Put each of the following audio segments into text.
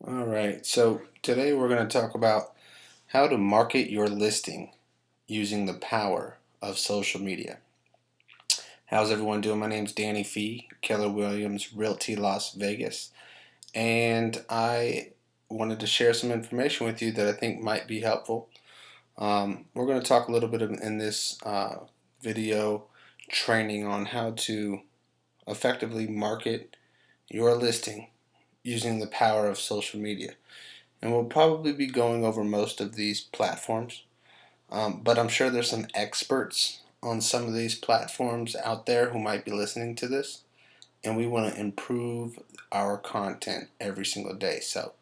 All right, so today we're going to talk about how to market your listing using the power of social media. How's everyone doing? My name's Danny Phee, Keller Williams Realty Las Vegas, and I wanted to share some information with you that I think might be helpful. We're going to talk a little bit in this video training on how to effectively market your listing using the power of social media. And we'll probably be going over most of these platforms, but I'm sure there's some experts on some of these platforms out there who might be listening to this, and we want to improve our content every single day. So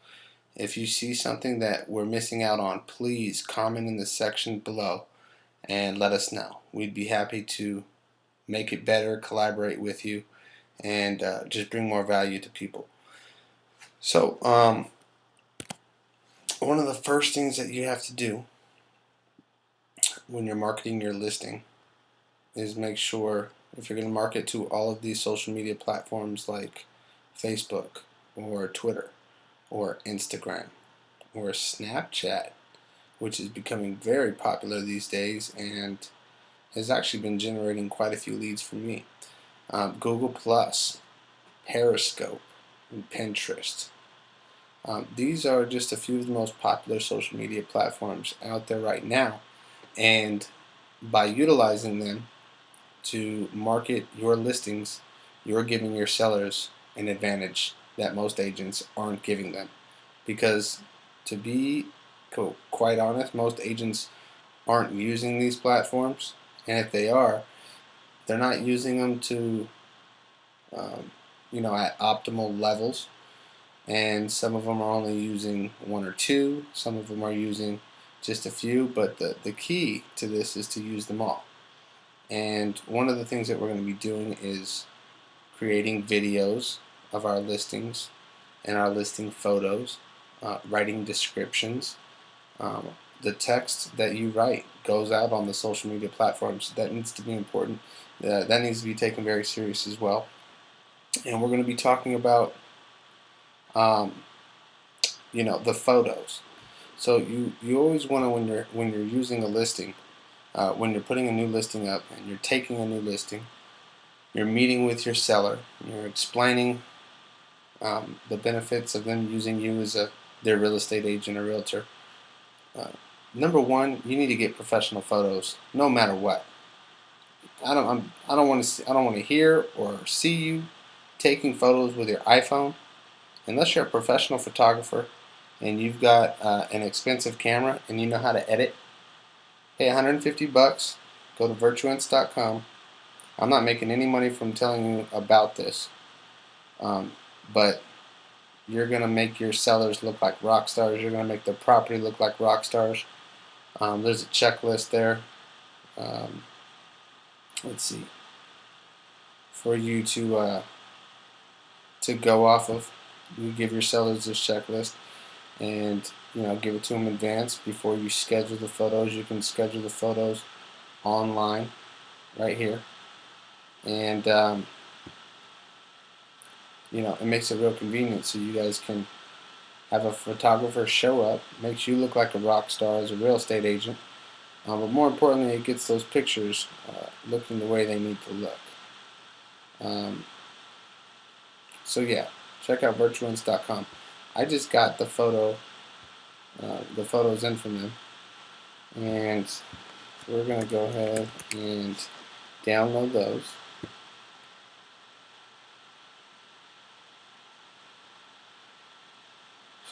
if you see something that we're missing out on, please comment in the section below and let us know. We'd be happy to make it better, collaborate with you, and just bring more value to people. So one of the first things that you have to do when you're marketing your listing is make sure, if you're going to market to all of these social media platforms like Facebook or Twitter or Instagram or Snapchat, which is becoming very popular these days and has actually been generating quite a few leads for me. Google Plus, Periscope, and Pinterest. These are just a few of the most popular social media platforms out there right now, and by utilizing them to market your listings, you're giving your sellers an advantage that most agents aren't giving them. Because to be quite honest, most agents aren't using these platforms, and if they are, they're not using them to, at optimal levels. And some of them are only using one or two, some of them are using just a few, but the key to this is to use them all. And one of the things that we're going to be doing is creating videos of our listings and our listing photos, writing descriptions. The text that you write goes out on the social media platforms. That needs to be important. That needs to be taken very serious as well. And we're going to be talking about, the photos. So you always want to, when you're using a listing, when you're putting a new listing up and you're taking a new listing, you're meeting with your seller, you're explaining the benefits of them using you as their real estate agent or realtor. Number one, you need to get professional photos, no matter what. I don't want to hear or see you taking photos with your iPhone unless you're a professional photographer and you've got an expensive camera and you know how to edit. Pay $150. Go to virtuance.com. I'm not making any money from telling you about this, but you're going to make your sellers look like rock stars. You're going to make their property look like rock stars. There's a checklist there. Let's see, for you to go off of. You give your sellers this checklist, and give it to them in advance before you schedule the photos. You can schedule the photos online, right here, and it makes it real convenient, so you guys can have a photographer show up, makes you look like a rock star as a real estate agent, but more importantly, it gets those pictures looking the way they need to look. So yeah, check out virtuance.com. I just got the photos in from them, and we're going to go ahead and download those.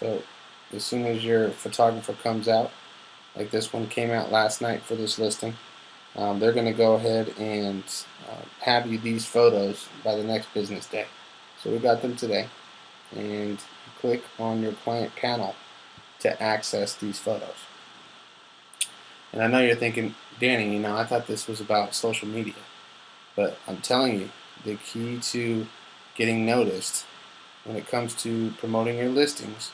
So as soon as your photographer comes out, like this one came out last night for this listing, they're going to go ahead and have you these photos by the next business day. So we got them today, and click on your client panel to access these photos. And I know you're thinking, Danny, I thought this was about social media, but I'm telling you, the key to getting noticed when it comes to promoting your listings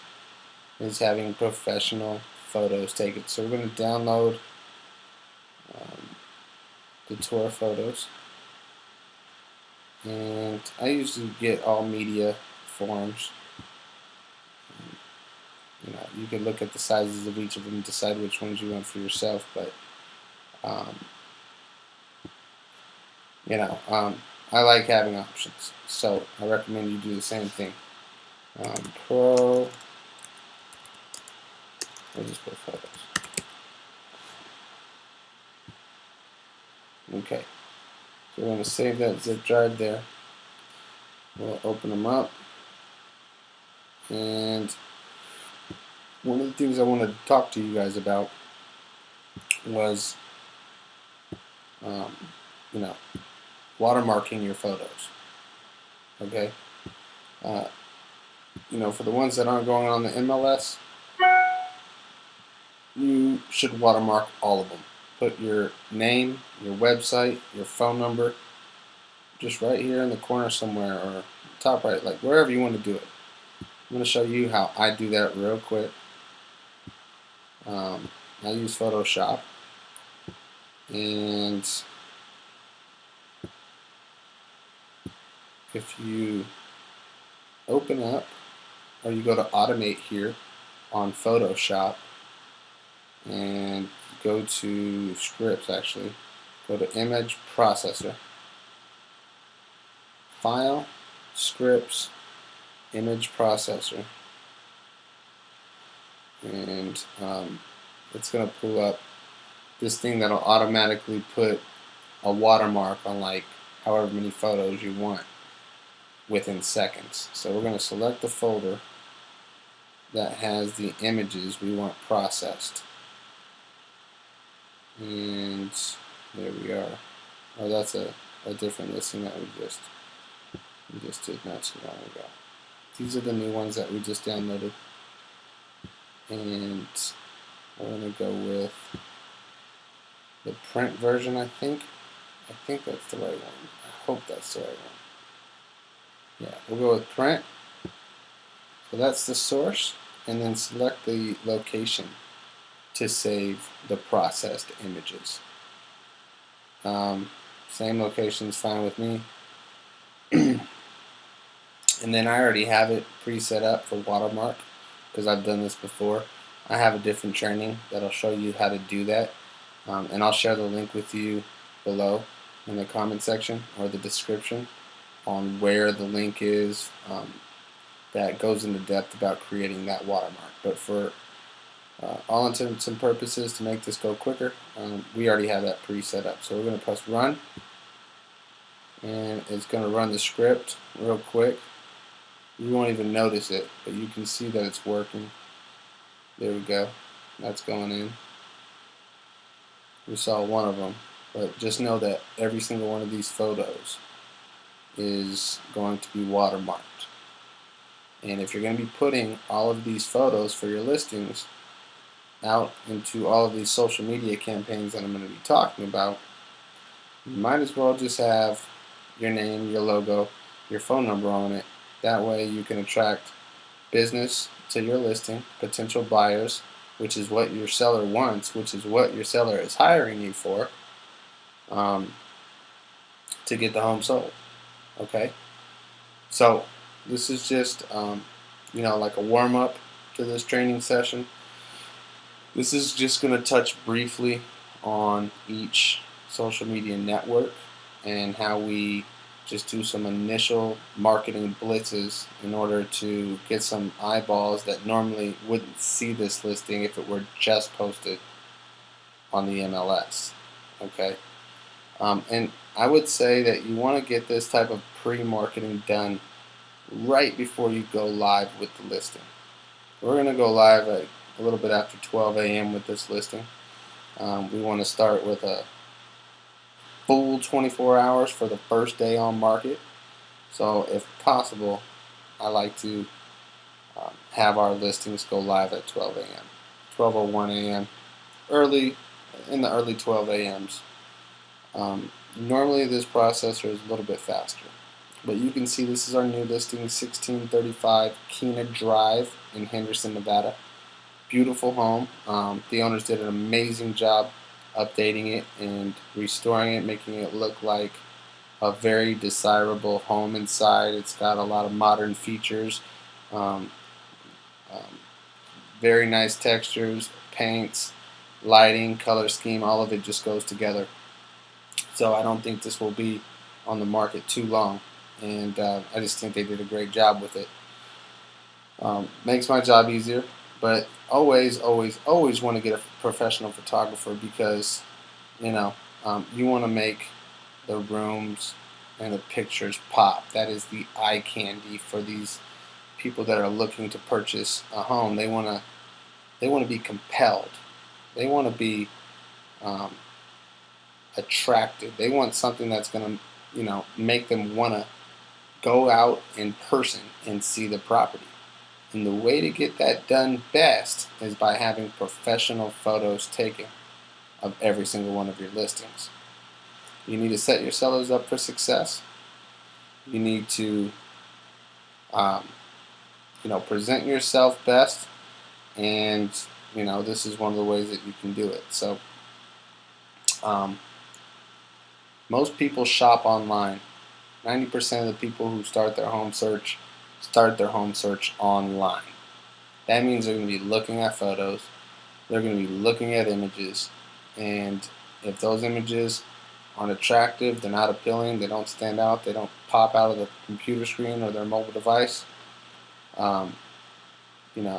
is having professional photos taken. So we're going to download the tour photos, and I usually get all media forms. You can look at the sizes of each of them and decide which ones you want for yourself. But um, I like having options, so I recommend you do the same thing. Pro, I'll just put photos. Okay, so we're going to save that zip drive there. We'll open them up, and one of the things I wanted to talk to you guys about was, um, you know, watermarking your photos. Okay, for the ones that aren't going on the MLS, you should watermark all of them. Put your name, your website, your phone number, just right here in the corner somewhere, or top right, like wherever you want to do it. I'm going to show you how I do that real quick. I use Photoshop, and if you open up, or you go to automate here on Photoshop, and go to scripts, actually go to image processor, file, scripts, image processor, and it's going to pull up this thing that'll automatically put a watermark on like however many photos you want within seconds. So we're going to select the folder that has the images we want processed, and there we are. Oh, that's a different listing that we just did not too long ago. These are the new ones that we just downloaded, and we're going to go with the print version. I think that's the right one. I hope that's the right one. Yeah, we'll go with print. So that's the source, and then select the location to save the processed images. Same location is fine with me. And then I already have it pre-set up for watermark because I've done this before. I have a different training that'll show you how to do that, and I'll share the link with you below in the comment section or the description on where the link is that goes into depth about creating that watermark. But for all intents and purposes, to make this go quicker, we already have that pre-set up. So we're going to press run, and it's going to run the script real quick. You won't even notice it, but you can see that it's working. There we go. That's going in. We saw one of them, but just know that every single one of these photos is going to be watermarked. And if you're going to be putting all of these photos for your listings out into all of these social media campaigns that I'm going to be talking about, you might as well just have your name, your logo, your phone number on it. That way you can attract business to your listing, potential buyers, which is what your seller wants, which is what your seller is hiring you for, to get the home sold. Okay? So this is just like a warm-up to this training session. This is just going to touch briefly on each social media network and how we just do some initial marketing blitzes in order to get some eyeballs that normally wouldn't see this listing if it were just posted on the MLS. Okay? And I would say that you want to get this type of pre-marketing done right before you go live with the listing. We're going to go live at a little bit after 12 a.m. with this listing. We want to start with a full 24 hours for the first day on market. So if possible, I like to have our listings go live at 12 a.m. 12:01 a.m. in the early 12 a.m.s. Normally this processor is a little bit faster, but you can see this is our new listing, 1635 Keena Drive in Henderson, Nevada. Beautiful home. The owners did an amazing job updating it and restoring it, making it look like a very desirable home inside. It's got a lot of modern features. very nice textures, paints, lighting, color scheme, all of it just goes together. So I don't think this will be on the market too long, and I just think they did a great job with it. Makes my job easier, but always, always, always want to get a professional photographer because you want to make the rooms and the pictures pop. That is the eye candy for these people that are looking to purchase a home. They want to be compelled. They want to be um, attracted. They want something that's going to make them want to go out in person and see the property. And the way to get that done best is by having professional photos taken of every single one of your listings. You need to set your sellers up for success. You need to present yourself best, and this is one of the ways that you can do it. So most people shop online. 90% of the people who start their home search online. That means they're going to be looking at photos, they're going to be looking at images, and if those images aren't attractive, they're not appealing, they don't stand out, they don't pop out of the computer screen or their mobile device,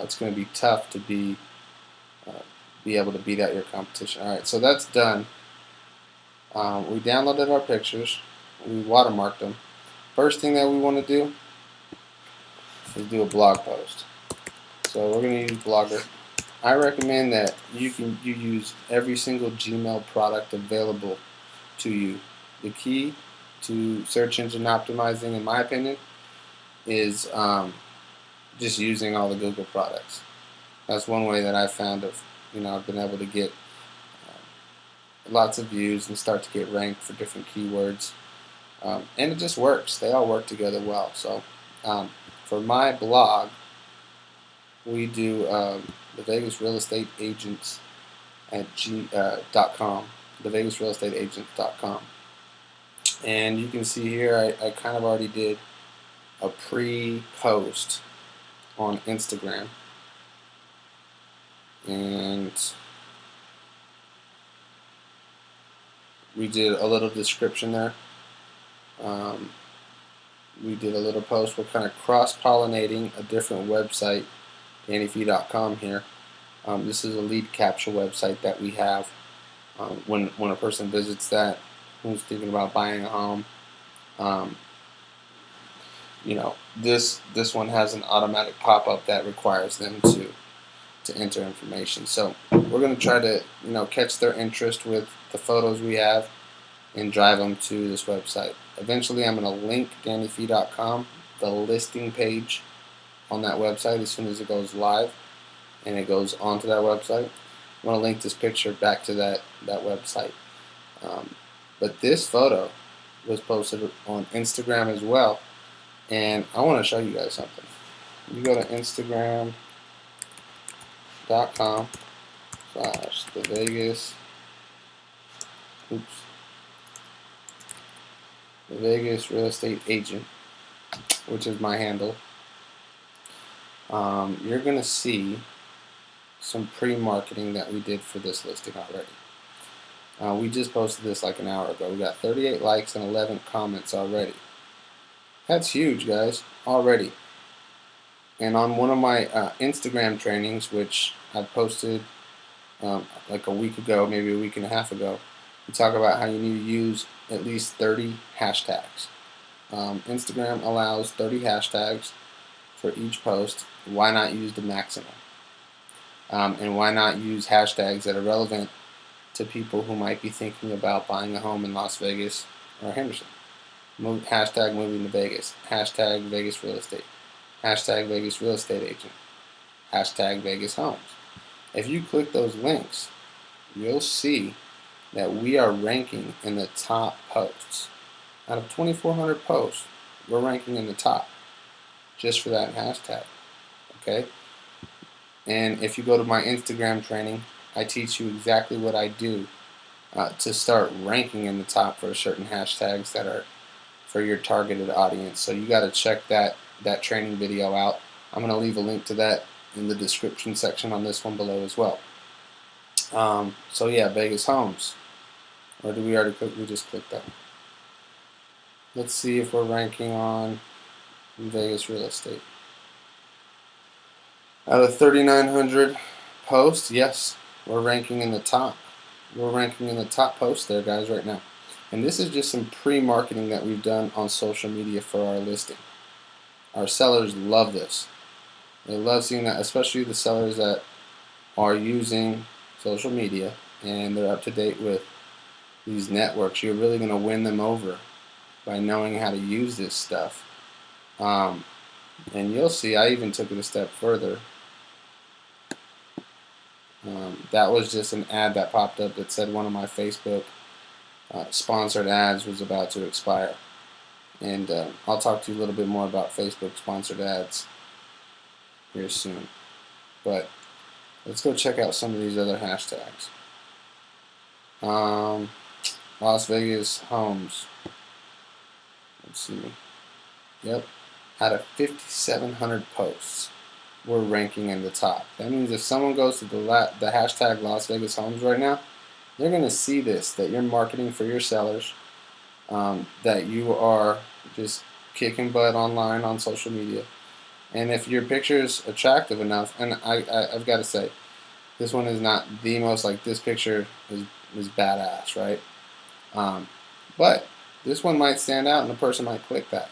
it's going to be tough to be able to beat out your competition. All right, so that's done. We downloaded our pictures, we watermarked them. First thing that we want to do is do a blog post. So we're going to use Blogger. I recommend that you use every single Gmail product available to you. The key to search engine optimizing, in my opinion, is just using all the Google products. That's one way that I've found I've been able to get lots of views and start to get ranked for different keywords. And it just works. They all work together well. So for my blog, we do the Vegas Real Estate Agents at .com, thevegasrealestateagents.com. And you can see here I kind of already did a pre-post on Instagram, and we did a little description there. We did a little post. We're kind of cross-pollinating a different website, DannyPhee.com here. This is a lead capture website that we have. When a person visits that, who's thinking about buying a home, this one has an automatic pop-up that requires them to enter information. So we're going to try to catch their interest with the photos we have and drive them to this website. Eventually I'm going to link DannyPhee.com, the listing page on that website, as soon as it goes live and it goes onto that website. I want to link this picture back to that website. But this photo was posted on Instagram as well, and I want to show you guys something. You go to Instagram.com / the Vegas Real Estate Agent, which is my handle. You're going to see some pre-marketing that we did for this listing already. We just posted this like an hour ago. We got 38 likes and 11 comments already. That's huge, guys, already. And on one of my Instagram trainings, which I posted like a week ago, maybe a week and a half ago, we talk about how you need to use at least 30 hashtags. Instagram allows 30 hashtags for each post. Why not use the maximum? And why not use hashtags that are relevant to people who might be thinking about buying a home in Las Vegas or Henderson? Hashtag moving to Vegas, hashtag Vegas real estate, hashtag Vegas real estate agent, hashtag Vegas homes. If you click those links, you'll see that we are ranking in the top posts. Out of 2,400 posts, we're ranking in the top just for that hashtag. Okay? And if you go to my Instagram training, I teach you exactly what I do to start ranking in the top for certain hashtags that are for your targeted audience. So you got to check that training video out. I'm going to leave a link to that in the description section on this one below as well. So yeah, Vegas homes. Or did we already click? We just clicked that. Let's see if we're ranking on Vegas real estate. Out of 3,900 posts, yes, we're ranking in the top. We're ranking in the top post there, guys, right now. And this is just some pre-marketing that we've done on social media for our listing. Our sellers love this. They love seeing that, especially the sellers that are using social media and they're up to date with these networks. You're really going to win them over by knowing how to use this stuff. And you'll see, I even took it a step further. That was just an ad that popped up that said one of my Facebook sponsored ads was about to expire. And I'll talk to you a little bit more about Facebook sponsored ads here soon. But let's go check out some of these other hashtags. Las Vegas homes. Let's see. Yep. Out of 5,700 posts, we're ranking in the top. That means if someone goes to the hashtag Las Vegas homes right now, they're going to see this, that you're marketing for your sellers, that you are just kicking butt online on social media. And if your picture is attractive enough, and I've got to say, this one is not the most, like this picture is badass, right? But this one might stand out and the person might click that.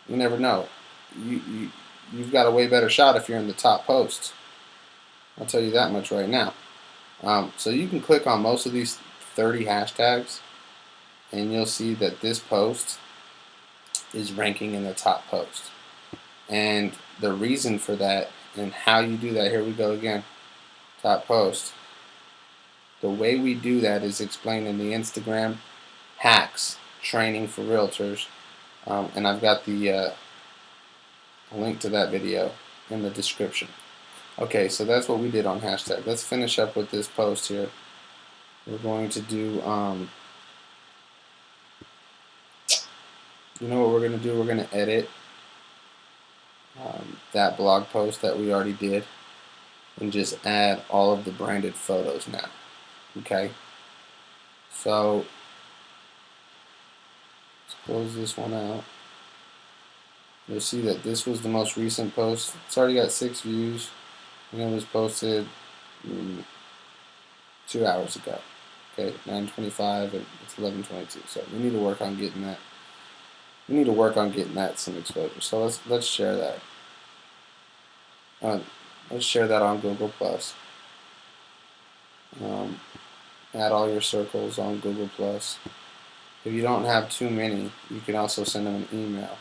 You never know. You've got a way better shot if you're in the top posts. I'll tell you that much right now. So you can click on most of these 30 hashtags and you'll see that this post is ranking in the top post. And the reason for that and how you do that, here we go again, top post. The way we do that is explained in the Instagram hacks training for realtors. And I've got the link to that video in the description. Okay, so that's what we did on hashtag. Let's finish up with this post here. We're going to do, you know what we're going to do? We're going to edit that blog post that we already did and just add all of the branded photos now. Okay, so let's close this one out. You'll see that this was the most recent post. It's already got 6 views, and it was posted 2 hours ago. Okay, 9:25 and it's 11:22. So we need to work on getting that. We need to work on getting that some exposure. So let's share that. Let's share that on Google Plus. Add all your circles on Google Plus. If you don't have too many, you can also send them an email.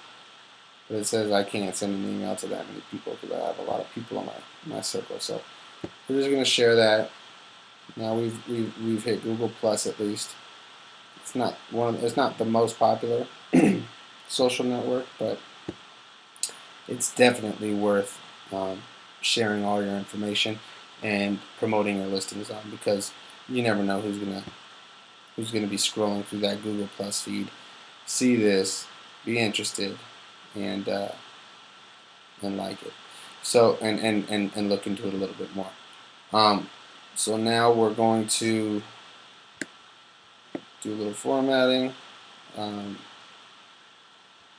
But it says I can't send an email to that many people because I have a lot of people in my circle. So we're just going to share that. Now we've hit Google Plus at least. It's not it's not the most popular social network, but it's definitely worth sharing all your information and promoting your listings on, because you never know who's gonna be scrolling through that Google Plus feed, see this, be interested, and like it. So and look into it a little bit more. So now we're going to do a little formatting.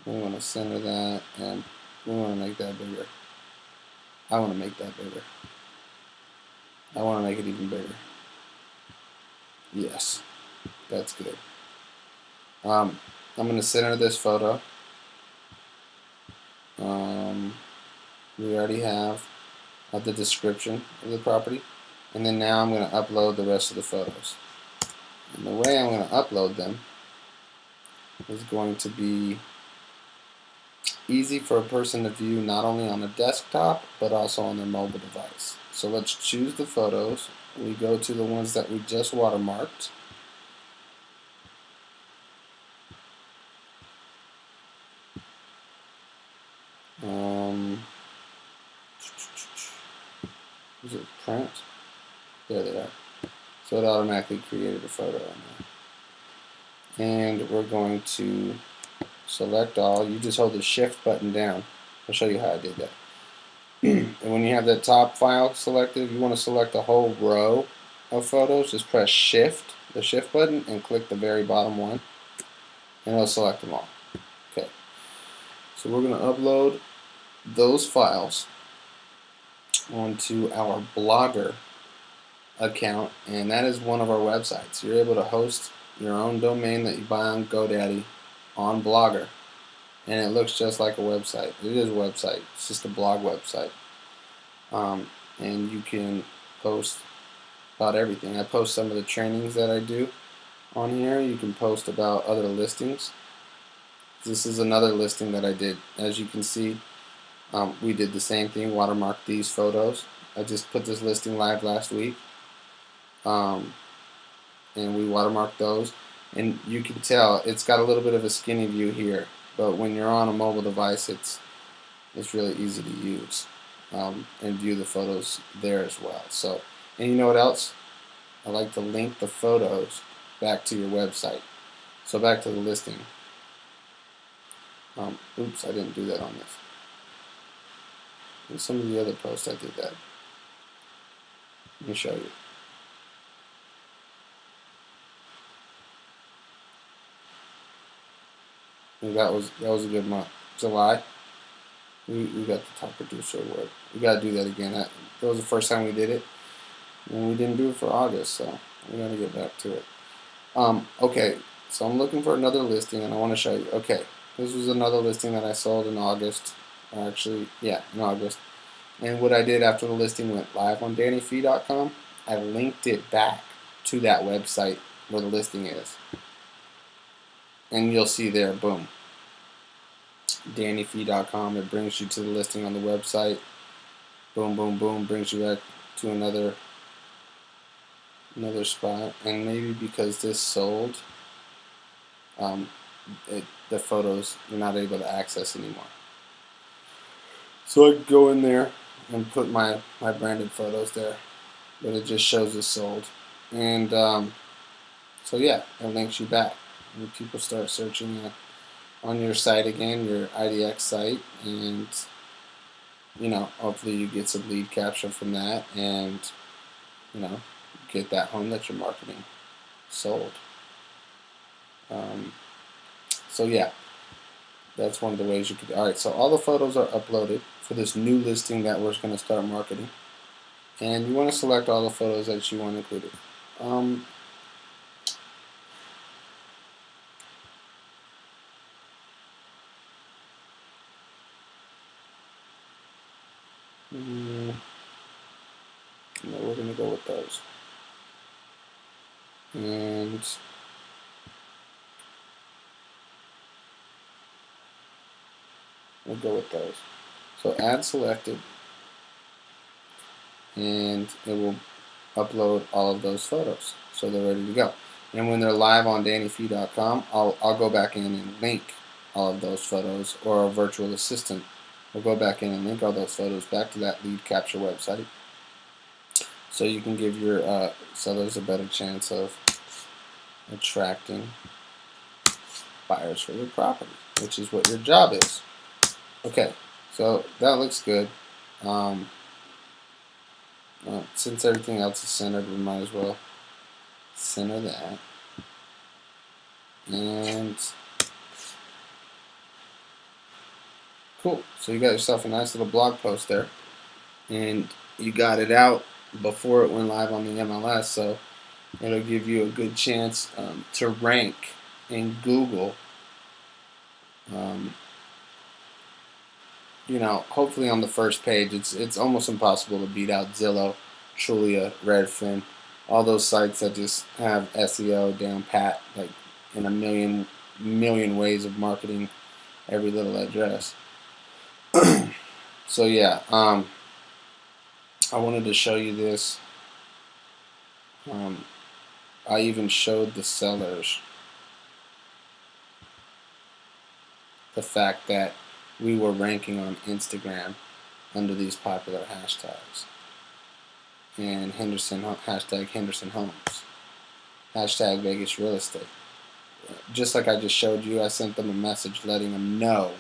We want to center that, and we want to make that bigger. I want to make that bigger. I want to make it even bigger. Yes, that's good. I'm going to center this photo. We already have the description of the property, and then now I'm going to upload the rest of the photos. And the way I'm going to upload them is going to be easy for a person to view not only on a desktop but also on their mobile device. So let's choose the photos. We go to the ones that we just watermarked. Is it print? There they are. So it automatically created a photo on there. And we're going to select all. You just hold the shift button down. I'll show you how I did that. And when you have that top file selected, if you want to select a whole row of photos, just press Shift, the Shift button, and click the very bottom one, and it'll select them all. Okay, so we're going to upload those files onto our Blogger account, and that is one of our websites. You're able to host your own domain that you buy on GoDaddy on Blogger, and it looks just like a website. It is a website. It's just a blog website. And you can post about everything. I post some of the trainings that I do on here. You can post about other listings. This is another listing that I did. As you can see, we did the same thing, watermark these photos. I just put this listing live last week, and we watermarked those. And you can tell it's got a little bit of a skinny view here, but when you're on a mobile device, it's really easy to use, and view the photos there as well. So, and you know what else? I like to link the photos back to your website. So back to the listing. Oops, I didn't do that on this. In some of the other posts I did that. Let me show you. And that was a good month. July, we got the top producer award. We got to do that again. That was the first time we did it, and we didn't do it for August, so we got to get back to it. Okay, so I'm looking for another listing, and I want to show you. Okay, this was another listing that I sold in August. Actually, yeah, in August. And what I did after the listing went live on DannyPhee.com, I linked it back to that website where the listing is. And you'll see there, boom, DannyPhee.com. It brings you to the listing on the website. Boom, boom, boom, brings you back to another spot. And maybe because this sold, the photos you're not able to access anymore. So I could go in there and put my branded photos there, but it just shows it's sold. And so yeah, it links you back. And people start searching on your site again, your IDX site, and hopefully you get some lead capture from that, and get that home that you're marketing sold. So yeah, that's one of the ways you could. All right, so all the photos are uploaded for this new listing that we're going to start marketing, and you want to select all the photos that you want included. No, we're going to go with those. And we'll go with those. So add selected, and it will upload all of those photos, so they're ready to go. And when they're live on DannyPhee.com, I'll go back in and link all of those photos, or a virtual assistant will go back in and link all those photos back to that lead capture website, so you can give your sellers a better chance of attracting buyers for your property, which is what your job is. Okay, so that looks good. Since everything else is centered, we might as well center that. And cool. So you got yourself a nice little blog post there, and you got it out before it went live on the MLS, so it'll give you a good chance to rank in Google. Hopefully on the first page. It's almost impossible to beat out Zillow, Trulia, Redfin, all those sites that just have SEO down pat, like in a million ways of marketing every little address. So yeah, I wanted to show you this. I even showed the sellers the fact that we were ranking on Instagram under these popular hashtags. And hashtag Henderson Homes, hashtag Vegas Real Estate. Just like I just showed you, I sent them a message letting them know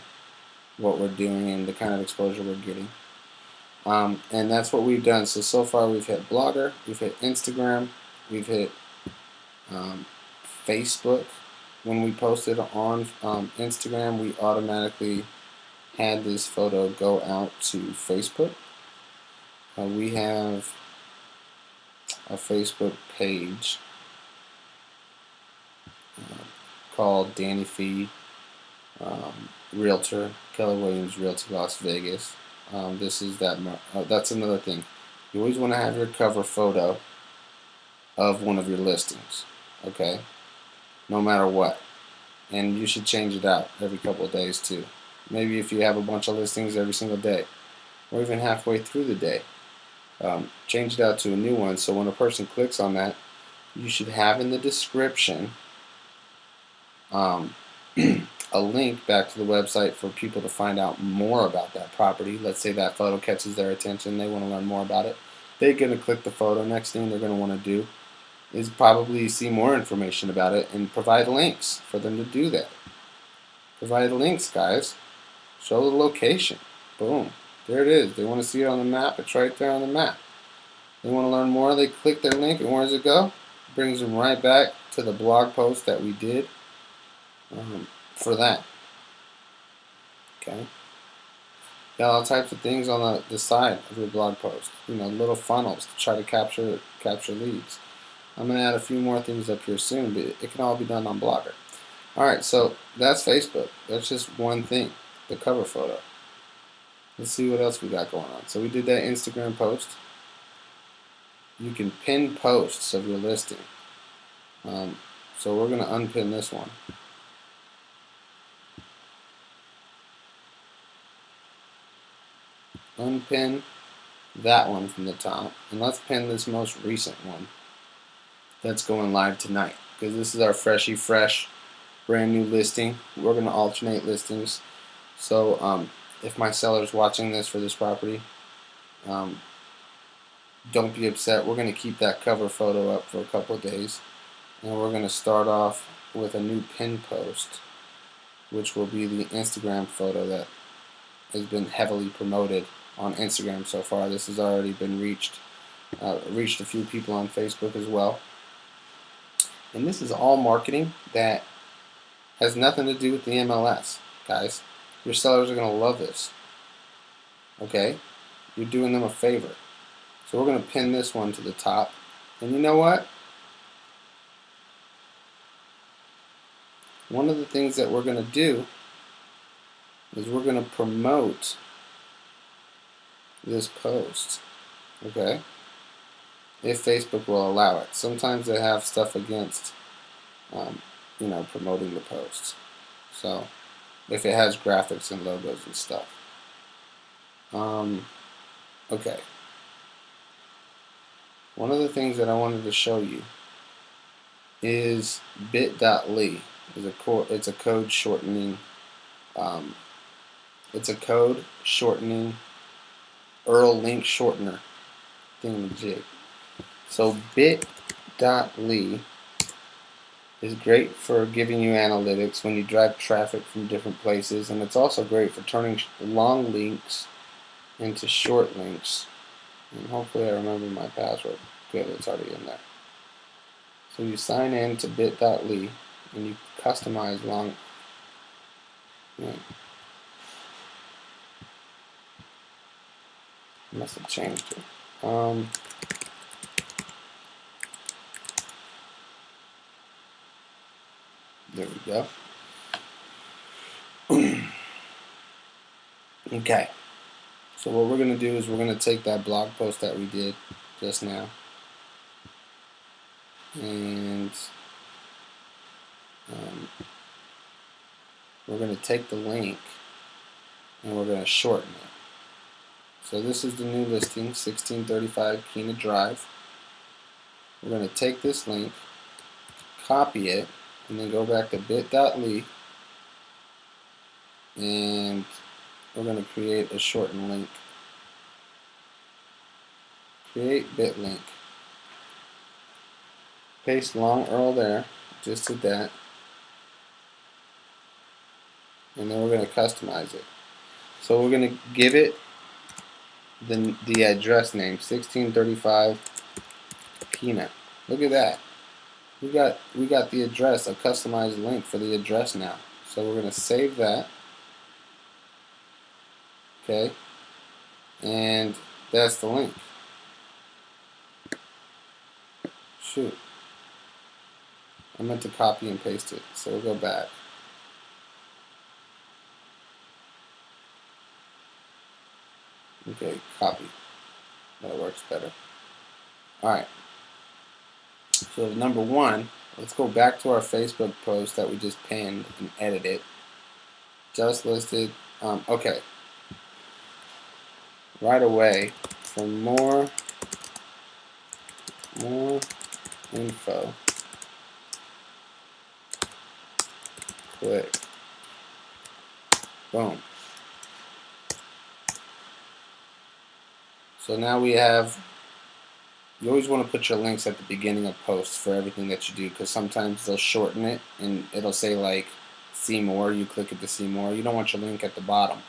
what we're doing and the kind of exposure we're getting. And that's what we've done. So far we've hit Blogger, we've hit Instagram, we've hit Facebook. When we posted on Instagram, we automatically had this photo go out to Facebook. We have a Facebook page called Danny Phee, Realtor, Keller Williams Realty Las Vegas. This is that. That's another thing. You always want to have your cover photo of one of your listings, okay? No matter what. And you should change it out every couple of days too. Maybe if you have a bunch of listings every single day, or even halfway through the day, change it out to a new one. So when a person clicks on that, you should have in the description a link back to the website for people to find out more about that property. Let's say that photo catches their attention, they want to learn more about it. They're going to click the photo. Next thing they're going to want to do is probably see more information about it and provide links for them to do that. Provide links, guys. Show the location. Boom. There it is. They want to see it on the map. It's right there on the map. They want to learn more. They click their link, and where does it go? It brings them right back to the blog post that we did for that. Okay. Got all types of things on the side of your blog post. You know, little funnels to try to capture leads. I'm going to add a few more things up here soon, but it can all be done on Blogger. Alright, so that's Facebook. That's just one thing, the cover photo. Let's see what else we got going on. So we did that Instagram post. You can pin posts of your listing. So we're going to unpin this one. Unpin that one from the top. And let's pin this most recent one that's going live tonight, because this is our fresh brand new listing. We're going to alternate listings. So if my seller's watching this for this property, don't be upset. We're going to keep that cover photo up for a couple of days, and we're going to start off with a new pin post, which will be the Instagram photo that has been heavily promoted on Instagram so far. This has already been reached a few people on Facebook as well. And this is all marketing that has nothing to do with the MLS, guys. Your sellers are going to love this. Okay? You're doing them a favor. So we're going to pin this one to the top. And you know what? One of the things that we're going to do is we're going to promote this post. Okay? If Facebook will allow it. Sometimes they have stuff against promoting the posts. So if it has graphics and logos and stuff. Okay. One of the things that I wanted to show you is bit.ly. It's a code shortening. It's a code shortening URL link shortener thingamajig. So bit.ly is great for giving you analytics when you drive traffic from different places, and it's also great for turning long links into short links. And hopefully I remember my password. Good, it's already in there. So you sign in to bit.ly and you customize long. Yeah. Must have changed it. There we go. Okay. So what we're going to do is we're going to take that blog post that we did just now, and we're going to take the link and we're going to shorten it. So this is the new listing, 1635 Keena Drive. We're going to take this link, copy it, and then go back to bit.ly, and we're going to create a shortened link. Create bit link. Paste long URL there, just did that. And then we're going to customize it. So we're going to give it the address name, 1635 Peanut. Look at that. We got the address, a customized link for the address now. So we're gonna save that. Okay, and that's the link. Shoot, I meant to copy and paste it. So we'll go back. Okay, copy. That works better. All right. So number one, let's go back to our Facebook post that we just pinned and edit it. Just listed. Okay. Right away, for more info, click. Boom. So now we have. You always want to put your links at the beginning of posts for everything that you do, because sometimes they'll shorten it and it'll say like see more. You click it to see more. You don't want your link at the bottom,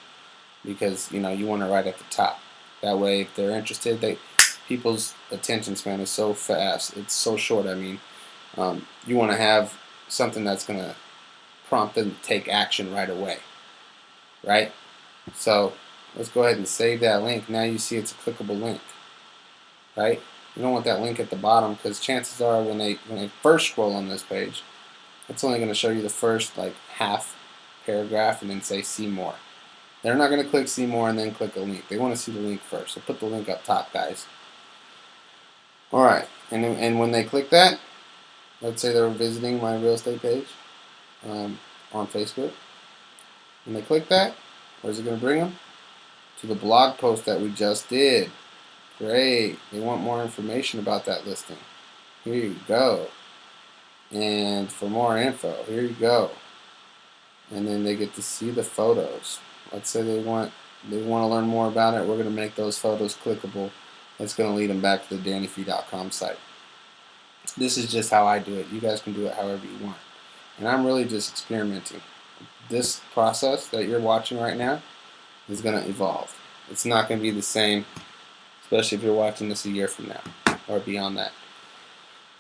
because you want it right at the top. That way, if they're interested, people's attention span is so fast. It's so short. I mean, you want to have something that's going to prompt them to take action right away, right? So let's go ahead and save that link. Now you see it's a clickable link, right? You don't want that link at the bottom, because chances are when they first scroll on this page, it's only going to show you the first like half paragraph and then say see more. They're not going to click see more and then click a link. They want to see the link first. So put the link up top, guys. Alright, and when they click that, let's say they're visiting my real estate page on Facebook. When they click that, where's it going to bring them? To the blog post that we just did. Great. They want more information about that listing. Here you go. And for more info, here you go. And then they get to see the photos. Let's say they want to learn more about it. We're going to make those photos clickable. It's going to lead them back to the DannyPhee.com site. This is just how I do it. You guys can do it however you want. And I'm really just experimenting. This process that you're watching right now is going to evolve. It's not going to be the same, especially if you're watching this a year from now or beyond that.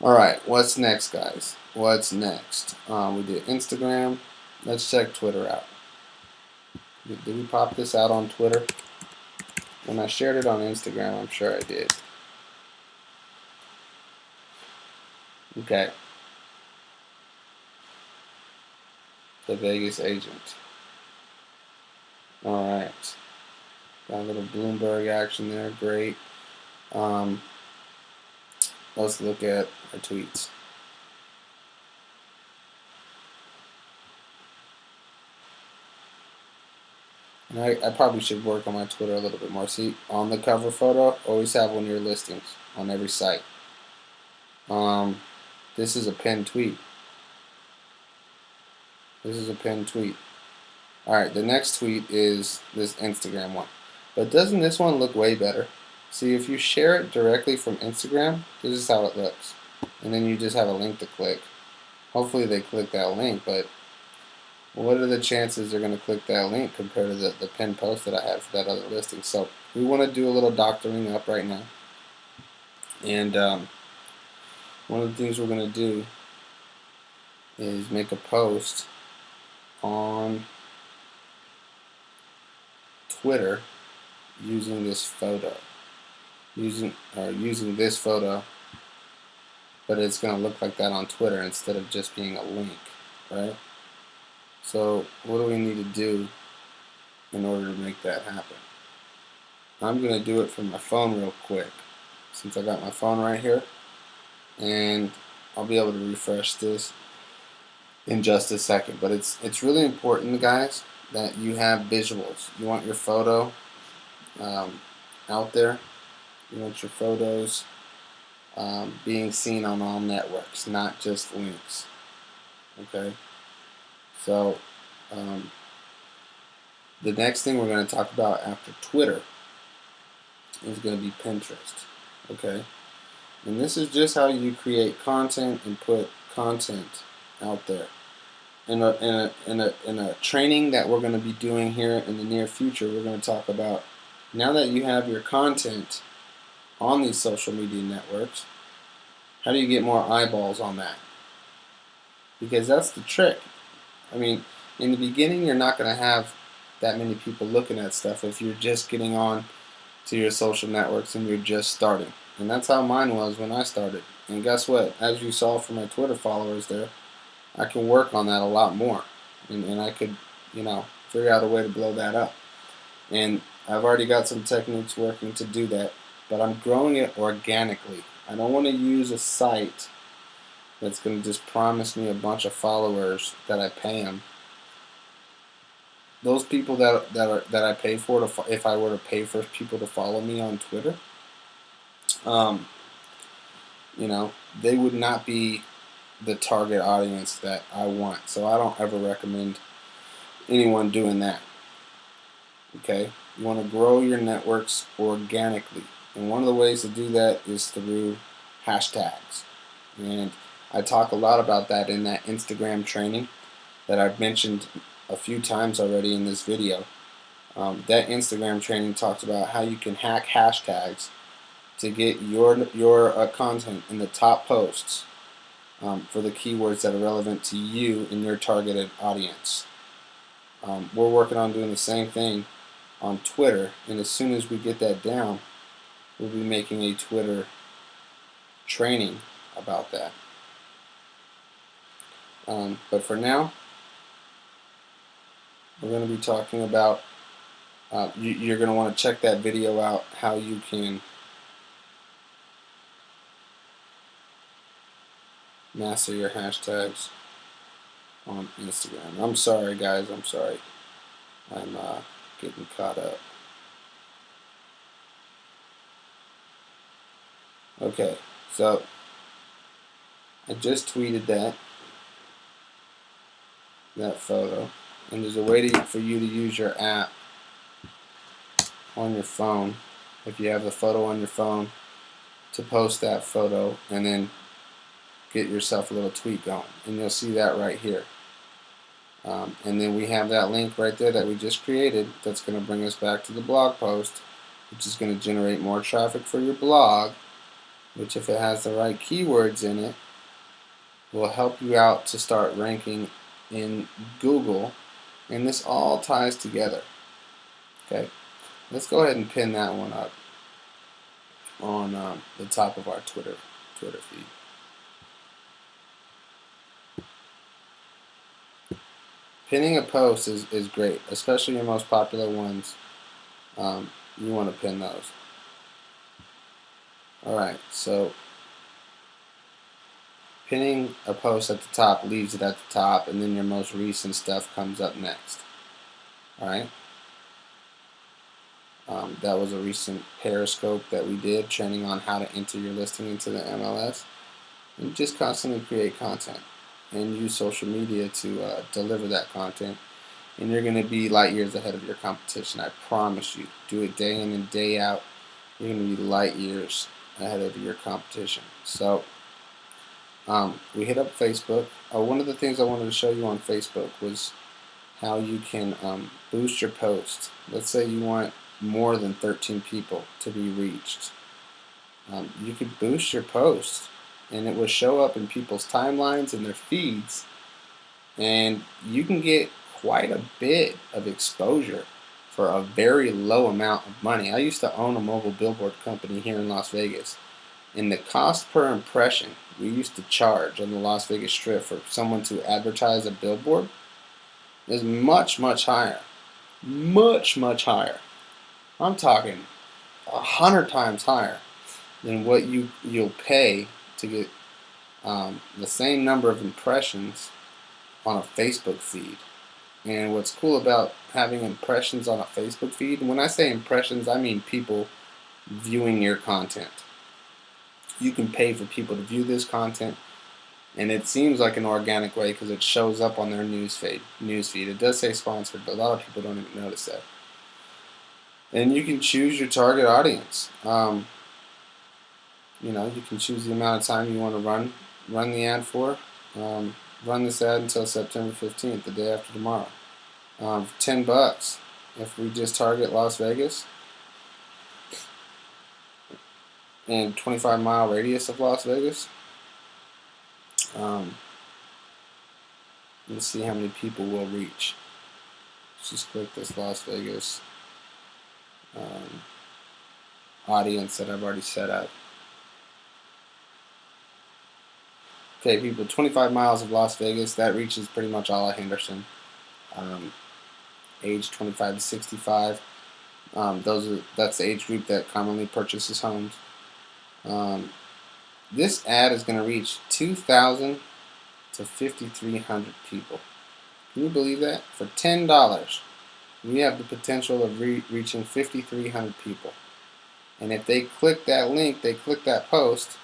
Alright, what's next, guys? What's next? We did Instagram. Let's check Twitter out. Did we pop this out on Twitter? When I shared it on Instagram, I'm sure I did. Okay. The Vegas agent. Alright. Got a little Bloomberg action there. Great. Let's look at our tweets. And I probably should work on my Twitter a little bit more. See, on the cover photo, always have one of your listings on every site. This is a pinned tweet. This is a pinned tweet. Alright, the next tweet is this Instagram one. But doesn't this one look way better? See, if you share it directly from Instagram, this is how it looks. And then you just have a link to click. Hopefully they click that link, but what are the chances they're going to click that link compared to the pinned post that I have for that other listing? So we want to do a little doctoring up right now. And one of the things we're going to do is make a post on Twitter using this photo. Using this photo, but it's going to look like that on Twitter instead of just being a link, right? So what do we need to do in order to make that happen? I'm going to do it from my phone real quick, since I got my phone right here, and I'll be able to refresh this in just a second. But it's really important, guys, that you have visuals. You want your photo out there. You want your photos being seen on all networks, not just links. Okay? So, the next thing we're going to talk about after Twitter is going to be Pinterest. Okay? And this is just how you create content and put content out there. In a training that we're going to be doing here in the near future, we're going to talk about Now that you have your content on these social media networks, how do you get more eyeballs on that? Because that's the trick. I mean, in the beginning, you're not going to have that many people looking at stuff if you're just getting on to your social networks and you're just starting. And that's how mine was when I started. And guess what? As you saw from my Twitter followers there, I can work on that a lot more. And I could, figure out a way to blow that up. And I've already got some techniques working to do that, but I'm growing it organically. I don't want to use a site that's going to just promise me a bunch of followers that I pay them. Those people that I pay for if I were to pay for people to follow me on Twitter, um, they would not be the target audience that I want. So I don't ever recommend anyone doing that. Okay, you want to grow your networks organically, and one of the ways to do that is through hashtags. And I talk a lot about that in that Instagram training that I've mentioned a few times already in this video. That Instagram training talks about how you can hack hashtags to get your content in the top posts for the keywords that are relevant to you and your targeted audience. We're working on doing the same thing on Twitter, and as soon as we get that down, we'll be making a Twitter training about that. But for now, we're going to be talking about, you're going to want to check that video out, how you can master your hashtags on Instagram. I'm sorry, guys. I'm sorry. I'm getting caught up. Okay, so I just tweeted that photo, and there's a way for you to use your app on your phone, if you have the photo on your phone, to post that photo and then get yourself a little tweet going, and you'll see that right here. And then we have that link right there that we just created that's going to bring us back to the blog post, which is going to generate more traffic for your blog, which, if it has the right keywords in it, will help you out to start ranking in Google. And this all ties together. Okay, let's go ahead and pin that one up on the top of our Twitter feed. Pinning a post is great, especially your most popular ones. You want to pin those. Alright, so pinning a post at the top leaves it at the top, and then your most recent stuff comes up next. Alright? That was a recent Periscope that we did, training on how to enter your listing into the MLS. And just constantly create content and use social media to deliver that content. And you're going to be light years ahead of your competition. I promise you. Do it day in and day out. You're going to be light years ahead of your competition. So we hit up Facebook. One of the things I wanted to show you on Facebook was how you can boost your post. Let's say you want more than 13 people to be reached. You could boost your post, and it will show up in people's timelines and their feeds, and you can get quite a bit of exposure for a very low amount of money. I used to own a mobile billboard company here in Las Vegas, and the cost per impression we used to charge on the Las Vegas Strip for someone to advertise a billboard is much, much higher. Much, much higher. I'm talking 100 times higher than what you'll pay to get the same number of impressions on a Facebook feed. And what's cool about having impressions on a Facebook feed, and when I say impressions, I mean people viewing your content. You can pay for people to view this content, and it seems like an organic way because it shows up on their newsfeed. It does say sponsored, but a lot of people don't even notice that. And you can choose your target audience. You can choose the amount of time you want to run the ad for. Run this ad until September 15th, the day after tomorrow. $10 if we just target Las Vegas. in 25-mile radius of Las Vegas. Let's see how many people we'll reach. Let's just click this Las Vegas audience that I've already set up. Okay, people, 25 miles of Las Vegas, that reaches pretty much all of Henderson. Age 25 to 65. That's the age group that commonly purchases homes. This ad is going to reach 2,000 to 5,300 people. Can you believe that? For $10, we have the potential of reaching 5,300 people. And if they click that link, they click that post,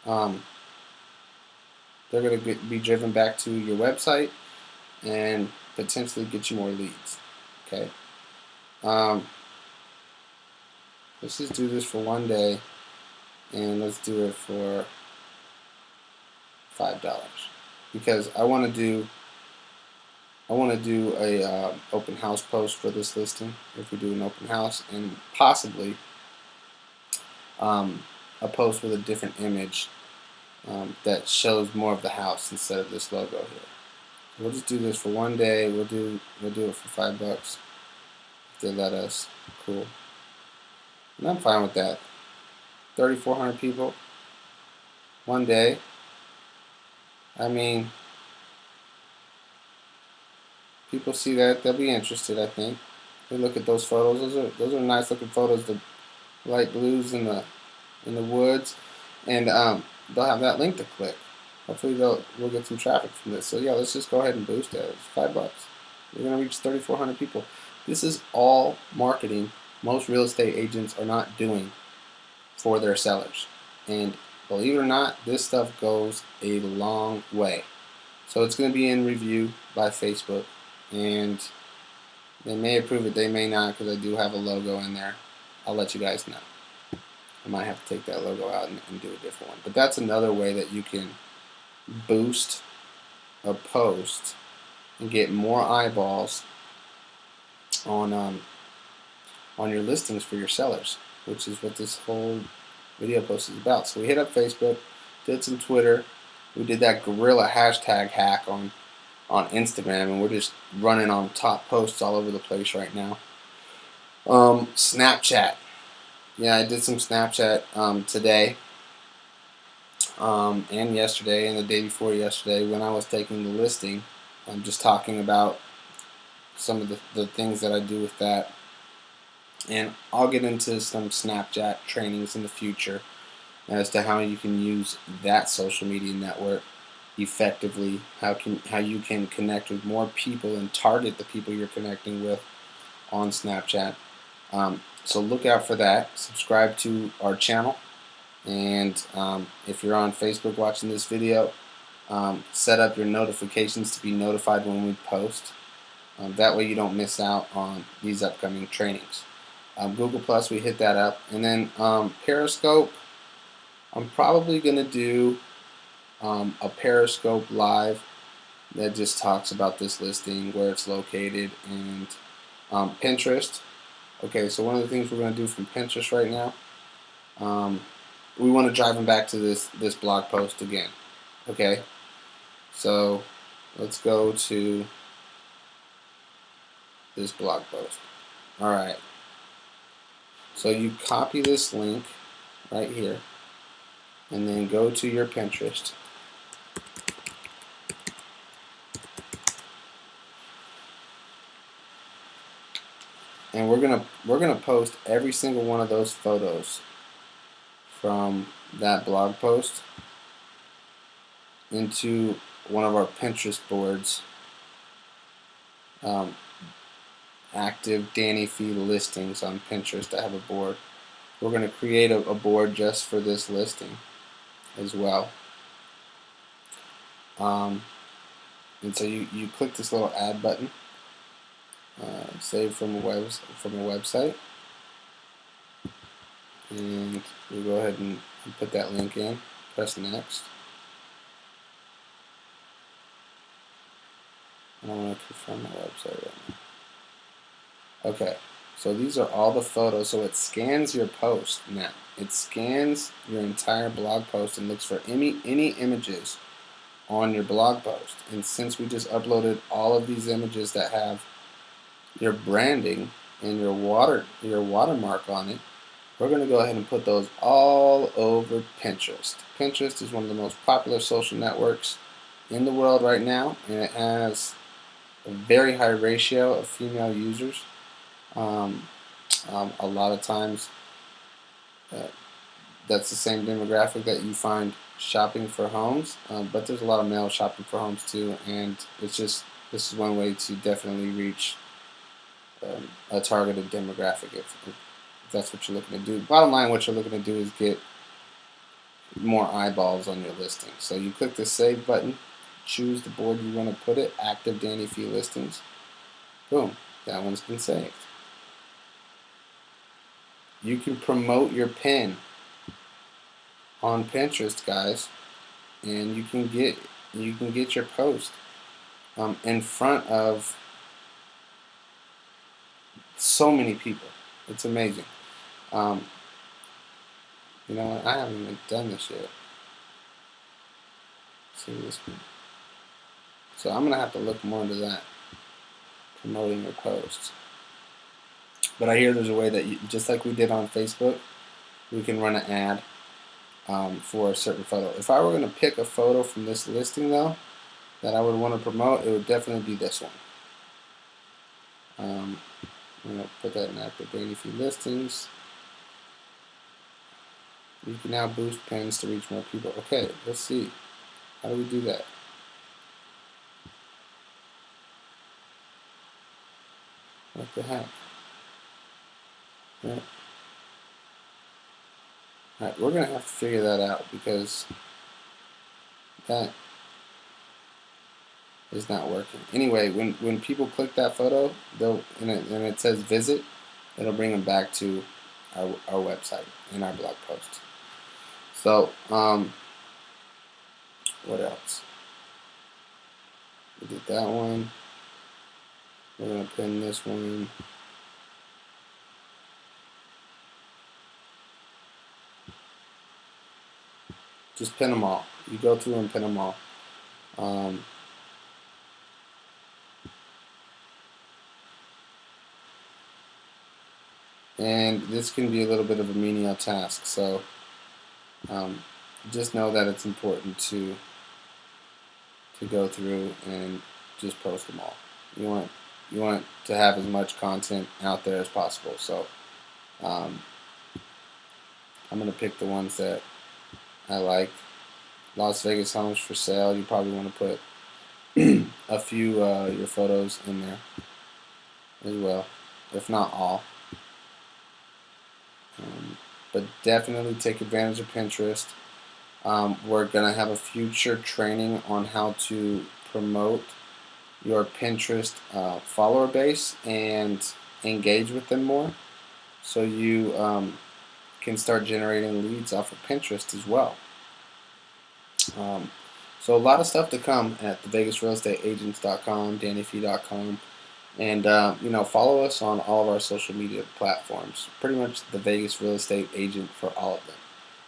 they're going to be driven back to your website and potentially get you more leads. Okay. Let's just do this for one day, and let's do it for $5 because I want to do a open house post for this listing. If we do an open house, and possibly a post with a different image that shows more of the house instead of this logo here. We'll just do this for one day. We'll do it for $5 if they let us. Cool. And I'm fine with that. 3,400 people, one day. I mean, people see that, they'll be interested. I think they look at those photos. Those are nice looking photos. The light blues in the woods, and they'll have that link to click. Hopefully we'll get some traffic from this. So yeah, let's just go ahead and boost it. It's $5. We're gonna reach 3,400 people. This is all marketing most real estate agents are not doing for their sellers. And believe it or not, this stuff goes a long way. So it's going to be in review by Facebook, and they may approve it, they may not, because I do have a logo in there. I'll let you guys know. I might have to take that logo out and do a different one. But that's another way that you can boost a post and get more eyeballs on your listings for your sellers, which is what this whole video post is about. So we hit up Facebook, did some Twitter, we did that guerrilla hashtag hack on Instagram, and we're just running on top posts all over the place right now. Snapchat. Yeah, I did some Snapchat today and yesterday and the day before yesterday when I was taking the listing. I'm just talking about some of the things that I do with that. And I'll get into some Snapchat trainings in the future as to how you can use that social media network effectively, how you can connect with more people and target the people you're connecting with on Snapchat. So look out for that. Subscribe to our channel, and if you're on Facebook watching this video, set up your notifications to be notified when we post. That way you don't miss out on these upcoming trainings. Google Plus, we hit that up, and then Periscope. I'm probably going to do a Periscope live that just talks about this listing, where it's located, and Pinterest. Okay, so one of the things we're going to do from Pinterest right now, we want to drive them back to this blog post again. Okay, so let's go to this blog post. All right. So you copy this link right here, and then go to your Pinterest. And we're gonna post every single one of those photos from that blog post into one of our Pinterest boards. Active Danny Phee listings on Pinterest. I have a board. We're going to create a board just for this listing as well. And so you click this little add button, save from a website, and we go ahead and put that link in. Press next. I don't want to confirm my website right now. Okay, So these are all the photos. So it scans your post now. It scans your entire blog post and looks for any images on your blog post. And since we just uploaded all of these images that have your branding and your watermark on it, we're going to go ahead and put those all over Pinterest. Pinterest is one of the most popular social networks in the world right now, and it has a very high ratio of female users. A lot of times, uh, that's the same demographic that you find shopping for homes, but there's a lot of male shopping for homes too, and this is one way to definitely reach a targeted demographic if that's what you're looking to do. Bottom line, what you're looking to do is get more eyeballs on your listing. So you click the save button, choose the board you want to put it, active Danny Phee listings. Boom, that one's been saved. You can promote your pin on Pinterest, guys, and you can get your post in front of so many people. It's amazing. You know what? I haven't even done this yet. Let's see this one. So I'm gonna have to look more into that, promoting your posts. But I hear there's a way that you, just like we did on Facebook, we can run an ad for a certain photo. If I were going to pick a photo from this listing, though, that I would want to promote, it would definitely be this one. I'm going to put that in active Danny Phee listings. You can now boost pins to reach more people. Okay, let's see. How do we do that? What the heck? Yeah. Alright, we're going to have to figure that out because that is not working. Anyway, when people click that photo, and it says visit, it'll bring them back to our website and our blog post. So, what else? We did that one. We're going to pin this one. Just pin them all. You go through and pin them all. And this can be a little bit of a menial task, so just know that it's important to go through and just post them all. You want to have as much content out there as possible. So I'm going to pick the ones that I like. Las Vegas homes for sale. You probably want to put a few your photos in there as well, if not all. But definitely take advantage of Pinterest. We're going to have a future training on how to promote your Pinterest follower base and engage with them more, so you can start generating leads off of Pinterest as well. So a lot of stuff to come at thevegasrealestateagents.com, dannyphee.com, and follow us on all of our social media platforms. Pretty much the Vegas Real Estate Agent for all of them.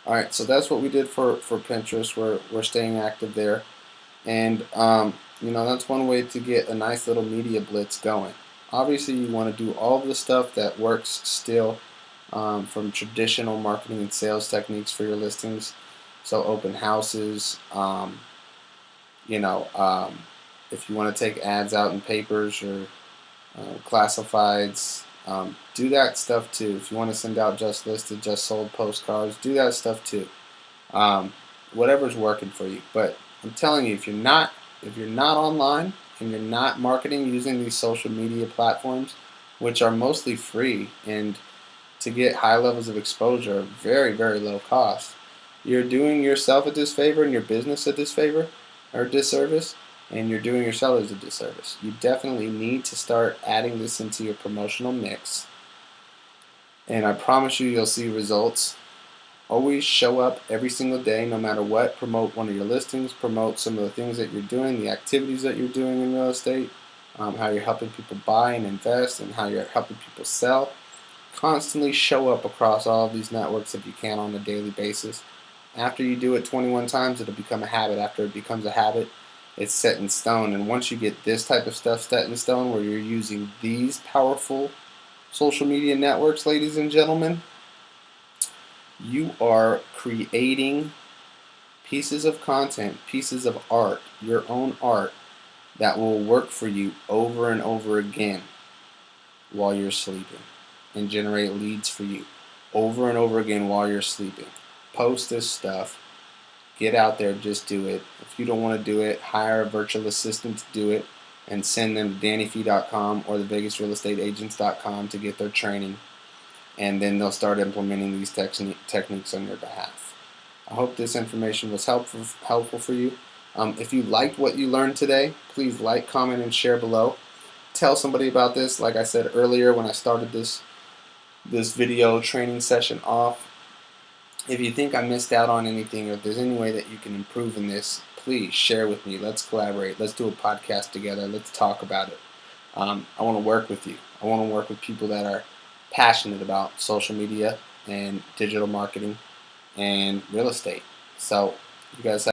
All right, so that's what we did for Pinterest. We're staying active there, and that's one way to get a nice little media blitz going. Obviously, you want to do all of the stuff that works still from traditional marketing and sales techniques for your listings. So open houses, if you want to take ads out in papers or classifieds, do that stuff too. If you want to send out just listed, just sold postcards, do that stuff too. Whatever's working for you. But I'm telling you, if you're not online and you're not marketing using these social media platforms, which are mostly free and to get high levels of exposure at very, very low cost, you're doing yourself a disfavor and your business a disfavor or disservice, and you're doing your sellers a disservice. You definitely need to start adding this into your promotional mix, and I promise you'll see results. Always show up every single day, no matter what. Promote one of your listings, promote some of the things that you're doing, the activities that you're doing in real estate, how you're helping people buy and invest, and how you're helping people sell. Constantly show up across all of these networks if you can on a daily basis. After you do it 21 times, it'll become a habit. After it becomes a habit, it's set in stone. And once you get this type of stuff set in stone, where you're using these powerful social media networks, ladies and gentlemen, you are creating pieces of content, pieces of art, your own art, that will work for you over and over again while you're sleeping and generate leads for you over and over again while you're sleeping. Post this stuff. Get out there, just do it. If you don't want to do it, hire a virtual assistant to do it and send them to DannyPhee.com or thevegasrealestateagents.com to get their training, and then they'll start implementing these techniques on your behalf. I hope this information was helpful for you. If you liked what you learned today, please like, comment, and share below. Tell somebody about this. Like I said earlier when I started this video training session off, if you think I missed out on anything, or if there's any way that you can improve in this, please share with me. Let's collaborate. Let's do a podcast together. Let's talk about it. I want to work with you. I want to work with people that are passionate about social media and digital marketing and real estate. So you guys have